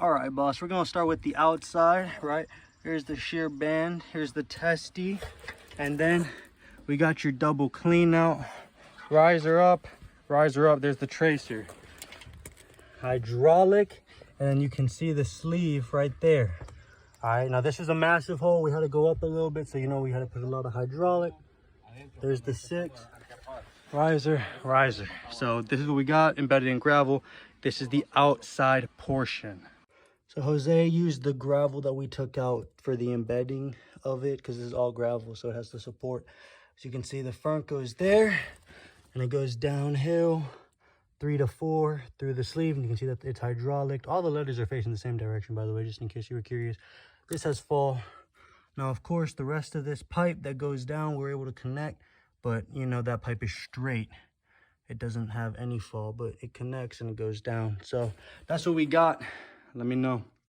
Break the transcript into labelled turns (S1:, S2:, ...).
S1: All right, boss, we're gonna start with the outside, right? Here's the shear band, here's the testy, and then we got your double clean out. Riser up, there's the tracer. Hydraulic, and then you can see the sleeve right there. All right, now this is a massive hole. We had to go up a little bit, so you know we had to put a lot of hydraulic. There's the 6. Riser. So this is what we got embedded in gravel. This is the outside portion. So Jose used the gravel that we took out for the embedding of it, because this is all gravel, so it has the support. So you can see the front goes there, and it goes downhill 3 to 4 through the sleeve, and you can see that it's hydraulic. All the letters are facing the same direction, by the way, just in case you were curious. This has fall. Now, of course, the rest of this pipe that goes down, we're able to connect, but you know that pipe is straight. It doesn't have any fall, but it connects and it goes down. So that's what we got. Let me know.